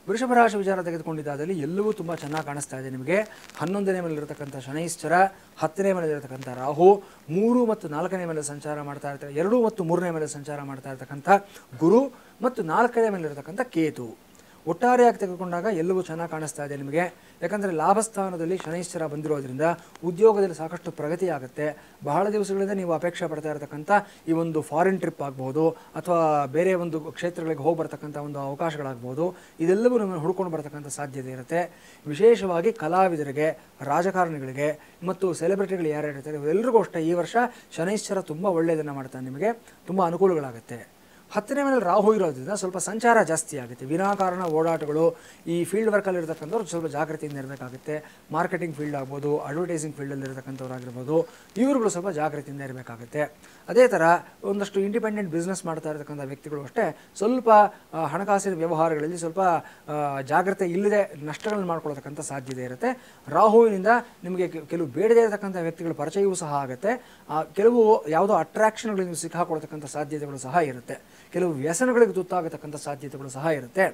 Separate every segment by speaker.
Speaker 1: ವೃಷಭ ರಾಶಿ ವಿಚಾರ ತೆಗೆದುಕೊಂಡಿದ್ದಾದಲ್ಲಿ ಎಲ್ಲವೂ ತುಂಬ ಚೆನ್ನಾಗಿ ಕಾಣಿಸ್ತಾ ಇದೆ ನಿಮಗೆ. 11ನೇ ಮನೆಯಲ್ಲಿರತಕ್ಕಂಥ ಶನೈಶ್ಚರ, 10ನೇ ಮನೆಯಲ್ಲಿರತಕ್ಕಂಥ ರಾಹು, 3 ಮತ್ತು 4ನೇ ಮನೆಯಲ್ಲಿ ಸಂಚಾರ ಮಾಡ್ತಾ ಇರ್ತಾರೆ, 2 ಮತ್ತು 3ನೇ ಮನೆಯಲ್ಲಿ ಸಂಚಾರ ಮಾಡ್ತಾ ಇರ್ತಕ್ಕಂಥ ಗುರು ಮತ್ತು 4ನೇ ಮನೆಯಲ್ಲಿರತಕ್ಕಂಥ ಕೇತು. ಒಟ್ಟಾರೆಯಾಗಿ ತೆಗೆದುಕೊಂಡಾಗ ಎಲ್ಲವೂ ಚೆನ್ನಾಗಿ ಕಾಣಿಸ್ತಾ ಇದೆ ನಿಮಗೆ. ಯಾಕಂದರೆ ಲಾಭಸ್ಥಾನದಲ್ಲಿ ಶನೈಶ್ಚರ ಬಂದಿರೋದ್ರಿಂದ ಉದ್ಯೋಗದಲ್ಲಿ ಸಾಕಷ್ಟು ಪ್ರಗತಿ ಆಗುತ್ತೆ. ಬಹಳ ದಿವಸಗಳಿಂದ ನೀವು ಅಪೇಕ್ಷೆ ಪಡ್ತಾ ಇರತಕ್ಕಂಥ ಈ ಒಂದು ಫಾರಿನ್ ಟ್ರಿಪ್ ಆಗ್ಬೋದು ಅಥವಾ ಬೇರೆ ಒಂದು ಕ್ಷೇತ್ರಗಳಿಗೆ ಹೋಗಿ ಬರ್ತಕ್ಕಂಥ ಒಂದು ಅವಕಾಶಗಳಾಗ್ಬೋದು, ಇದೆಲ್ಲವೂ ನಮ್ಮನ್ನು ಹುಡ್ಕೊಂಡು ಬರ್ತಕ್ಕಂಥ ಸಾಧ್ಯತೆ ಇರುತ್ತೆ. ವಿಶೇಷವಾಗಿ ಕಲಾವಿದರಿಗೆ, ರಾಜಕಾರಣಿಗಳಿಗೆ ಮತ್ತು ಸೆಲೆಬ್ರಿಟಿಗಳು ಯಾರ್ಯಾರು ಇರ್ತಾರೆ ಇವರೆಲ್ಲರಿಗೂ ಅಷ್ಟೇ ಈ ವರ್ಷ ಶನೈಶ್ಚರ ತುಂಬ ಒಳ್ಳೆಯದನ್ನು ಮಾಡ್ತಾನೆ, ನಿಮಗೆ ತುಂಬ ಅನುಕೂಲಗಳಾಗುತ್ತೆ. 10ನೇ ಮನೆಯಲ್ಲಿ ರಾಹು ಇರೋದ್ರಿಂದ ಸ್ವಲ್ಪ ಸಂಚಾರ ಜಾಸ್ತಿ ಆಗುತ್ತೆ. ವಿನಾಕಾರಣ ಓಡಾಟಗಳು, ಈ ಫೀಲ್ಡ್ ವರ್ಕಲ್ಲಿ ಇರತಕ್ಕಂಥವ್ರು ಸ್ವಲ್ಪ ಜಾಗೃತಿಯಿಂದ ಇರಬೇಕಾಗುತ್ತೆ. ಮಾರ್ಕೆಟಿಂಗ್ ಫೀಲ್ಡ್ ಆಗ್ಬೋದು, ಅಡ್ವರ್ಟೈಸಿಂಗ್ ಫೀಲ್ಡಲ್ಲಿ ಇರತಕ್ಕಂಥವ್ರಾಗಿರ್ಬೋದು, ಇವರುಗಳು ಸ್ವಲ್ಪ ಜಾಗೃತಿಯಿಂದ ಇರಬೇಕಾಗುತ್ತೆ. ಅದೇ ಥರ ಒಂದಷ್ಟು ಇಂಡಿಪೆಂಡೆಂಟ್ ಬಿಸ್ನೆಸ್ ಮಾಡ್ತಾ ಇರತಕ್ಕಂಥ ವ್ಯಕ್ತಿಗಳು ಅಷ್ಟೇ ಸ್ವಲ್ಪ ಹಣಕಾಸಿನ ವ್ಯವಹಾರಗಳಲ್ಲಿ ಸ್ವಲ್ಪ ಜಾಗ್ರತೆ ಇಲ್ಲದೆ ನಷ್ಟಗಳನ್ನು ಮಾಡ್ಕೊಳ್ತಕ್ಕಂಥ ಸಾಧ್ಯತೆ ಇರುತ್ತೆ. ರಾಹುವಿನಿಂದ ನಿಮಗೆ ಕೆಲವು ಬೇಡದೇ ಇರತಕ್ಕಂಥ ವ್ಯಕ್ತಿಗಳ ಪರಿಚಯವೂ ಸಹ ಆಗುತ್ತೆ. ಕೆಲವು ಯಾವುದೋ ಅಟ್ರಾಕ್ಷನ್ಗಳಿಗೆ ಸಿಕ್ಕಾಕೊಳ್ತಕ್ಕಂಥ ಸಾಧ್ಯತೆಗಳು ಸಹ ಇರುತ್ತೆ. ಕೆಲವು ವ್ಯಸನಗಳಿಗೆ ತುತ್ತಾಗತಕ್ಕಂಥ ಸಾಧ್ಯತೆಗಳು ಸಹ ಇರುತ್ತೆ.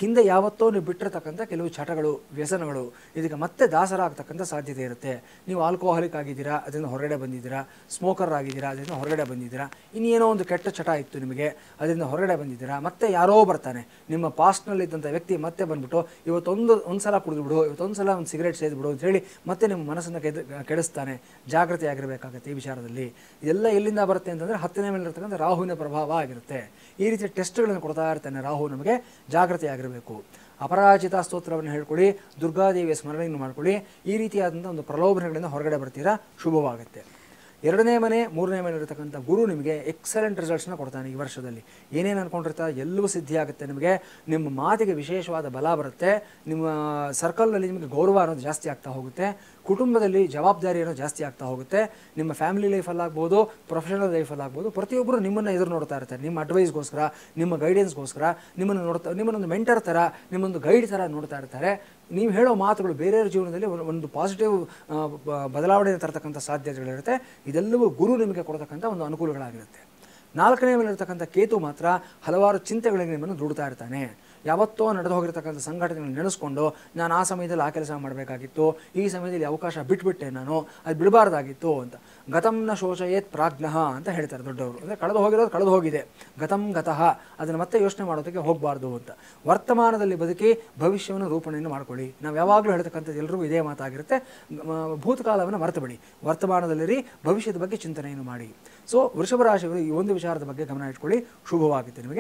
Speaker 1: ಹಿಂದೆ ಯಾವತ್ತೋ ನೀವು ಬಿಟ್ಟಿರತಕ್ಕಂಥ ಕೆಲವು ಚಟಗಳು, ವ್ಯಸನಗಳು ಇದಕ್ಕೆ ಮತ್ತೆ ದಾಸರಾಗತಕ್ಕಂಥ ಸಾಧ್ಯತೆ ಇರುತ್ತೆ. ನೀವು ಆಲ್ಕೋಹಾಲಿಕ್ ಆಗಿದ್ದೀರಾ, ಅದರಿಂದ ಹೊರಗಡೆ ಬಂದಿದ್ದೀರಾ, ಸ್ಮೋಕರ್ ಆಗಿದ್ದೀರಾ, ಅದರಿಂದ ಹೊರಗಡೆ ಬಂದಿದ್ದೀರಾ, ಇನ್ನೇನೋ ಒಂದು ಕೆಟ್ಟ ಚಟ ಇತ್ತು ನಿಮಗೆ, ಅದರಿಂದ ಹೊರಗಡೆ ಬಂದಿದ್ದೀರಾ, ಮತ್ತೆ ಯಾರೋ ಬರ್ತಾನೆ ನಿಮ್ಮ ಪಾಸ್ಟ್ನಲ್ಲಿ ಇದ್ದಂಥ ವ್ಯಕ್ತಿ ಮತ್ತೆ ಬಂದ್ಬಿಟ್ಟು ಒಂದು ಸಲ ಕುಡಿದ್ಬಿಡು, ಇವತ್ತೊಂದು ಸಲ ಒಂದು ಸಿಗರೇಟ್ ಸೇದ್ಬಿಡು ಅಂತ ಹೇಳಿ ಮತ್ತೆ ನಿಮ್ಮ ಮನಸ್ಸನ್ನು ಕೆಡಿಸ್ತಾನೆ. ಜಾಗೃತಿಯಾಗಿರಬೇಕಾಗುತ್ತೆ ಈ ವಿಚಾರದಲ್ಲಿ. ಇದೆಲ್ಲ ಎಲ್ಲಿಂದ ಬರುತ್ತೆ ಅಂತಂದರೆ 10ನೇ ಮೇಲೆ ಇರತಕ್ಕಂಥ ರಾಹುವಿನ ಪ್ರಭಾವ ಆಗಿರುತ್ತೆ. ಈ ರೀತಿಯ ಟೆಸ್ಟ್ಗಳನ್ನು ಕೊಡ್ತಾ ಇರ್ತಾನೆ ರಾಹು. ನಮಗೆ ಜಾಗೃತಿಯಾಗಿರಬೇಕು. ಅಪರಾಜಿತ ಸ್ತೋತ್ರವನ್ನು ಹೇಳ್ಕೊಳ್ಳಿ, ದುರ್ಗಾದೇವಿಯ ಸ್ಮರಣೆಯನ್ನು ಮಾಡ್ಕೊಳ್ಳಿ. ಈ ರೀತಿಯಾದಂಥ ಒಂದು ಪ್ರಲೋಭನೆಗಳಿಂದ ಹೊರಗಡೆ ಬರ್ತೀರಾ, ಶುಭವಾಗುತ್ತೆ. 2ನೇ ಮನೆ 3ನೇ ಮನೆ ಇರತಕ್ಕಂಥ ಗುರು ನಿಮಗೆ ಎಕ್ಸಲೆಂಟ್ ರಿಸಲ್ಟ್ಸ್ನ ಕೊಡ್ತಾನೆ. ಈ ವರ್ಷದಲ್ಲಿ ಏನೇನು ಅಂದ್ಕೊಂಡಿರ್ತಾರೆ ಎಲ್ಲವೂ ಸಿದ್ಧಿಯಾಗುತ್ತೆ ನಿಮಗೆ. ನಿಮ್ಮ ಮಾತಿಗೆ ವಿಶೇಷವಾದ ಬಲ ಬರುತ್ತೆ. ನಿಮ್ಮ ಸರ್ಕಲ್ನಲ್ಲಿ ನಿಮಗೆ ಗೌರವ ಅನ್ನೋದು ಜಾಸ್ತಿ ಆಗ್ತಾ ಹೋಗುತ್ತೆ. ಕುಟುಂಬದಲ್ಲಿ ಜವಾಬ್ದಾರಿ ಅನ್ನೋದು ಜಾಸ್ತಿ ಆಗ್ತಾ ಹೋಗುತ್ತೆ. ನಿಮ್ಮ ಫ್ಯಾಮಿಲಿ ಲೈಫಲ್ಲಾಗ್ಬೋದು, ಪ್ರೊಫೆಷನಲ್ ಲೈಫಲ್ಲಾಗ್ಬೋದು, ಪ್ರತಿಯೊಬ್ಬರು ನಿಮ್ಮನ್ನು ಎದುರು ನೋಡ್ತಾ ಇರ್ತಾರೆ. ನಿಮ್ಮ ಅಡ್ವೈಸ್ಗೋಸ್ಕರ, ನಿಮ್ಮ ಗೈಡೆನ್ಸ್ಗೋಸ್ಕರ ನಿಮ್ಮನ್ನೊಂದು ಮೆಂಟರ್ ಥರ, ನಿಮ್ಮೊಂದು ಗೈಡ್ ಥರ ನೋಡ್ತಾ ಇರ್ತಾರೆ. ನೀವು ಹೇಳೋ ಮಾತುಗಳು ಬೇರೆಯವರ ಜೀವನದಲ್ಲಿ ಒಂದು ಪಾಸಿಟಿವ್ ಬದಲಾವಣೆ ತರತಕ್ಕಂಥ ಸಾಧ್ಯತೆಗಳಿರುತ್ತೆ. ಇದೆಲ್ಲವೂ ಗುರು ನಿಮಗೆ ಕೊಡ್ತಕ್ಕಂಥ ಒಂದು ಅನುಕೂಲಗಳಾಗಿರುತ್ತೆ. 4ನೇ ಮೇಲಿರ್ತಕ್ಕಂಥ ಕೇತು ಮಾತ್ರ ಹಲವಾರು ಚಿಂತೆಗಳಿಗೆ ನಿಮ್ಮನ್ನು ದುಡ್ತಾ ಇರ್ತಾನೆ. ಯಾವತ್ತೋ ನಡೆದು ಹೋಗಿರ್ತಕ್ಕಂಥ ಸಂಘಟನೆಗಳನ್ನು ನೆನೆಸ್ಕೊಂಡು ನಾನು ಆ ಸಮಯದಲ್ಲಿ ಆ ಕೆಲಸ ಮಾಡಬೇಕಾಗಿತ್ತು, ಈ ಸಮಯದಲ್ಲಿ ಅವಕಾಶ ಬಿಟ್ಬಿಟ್ಟೆ, ನಾನು ಅದು ಬಿಡಬಾರ್ದಾಗಿತ್ತು ಅಂತ. ಗತಂನ ಶೋಚಯೇತ್ ಪ್ರಾಜ್ಞಃ ಅಂತ ಹೇಳ್ತಾರೆ ದೊಡ್ಡವರು. ಅಂದರೆ ಕಳೆದು ಹೋಗಿರೋದು ಕಳೆದು ಹೋಗಿದೆ, ಗತಂ ಗತಃ, ಅದನ್ನು ಮತ್ತೆ ಯೋಚನೆ ಮಾಡೋದಕ್ಕೆ ಹೋಗಬಾರ್ದು ಅಂತ. ವರ್ತಮಾನದಲ್ಲಿ ಬದುಕಿ ಭವಿಷ್ಯವನ್ನು ರೂಪಣೆಯನ್ನು ಮಾಡ್ಕೊಳ್ಳಿ. ನಾವು ಯಾವಾಗಲೂ ಹೇಳ್ತಕ್ಕಂಥದ್ದು ಎಲ್ರಿಗೂ ಇದೇ ಮಾತಾಗಿರುತ್ತೆ. ಭೂತಕಾಲವನ್ನು ಮರೆತು ಬಿಡಿ, ವರ್ತಮಾನದಲ್ಲಿರಿ, ಭವಿಷ್ಯದ ಬಗ್ಗೆ ಚಿಂತನೆಯನ್ನು ಮಾಡಿ. ಸೊ ವೃಷಭ ರಾಶಿಗಳು ಈ ಒಂದು ವಿಚಾರದ ಬಗ್ಗೆ ಗಮನ ಇಟ್ಕೊಳ್ಳಿ, ಶುಭವಾಗುತ್ತೆ ನಿಮಗೆ.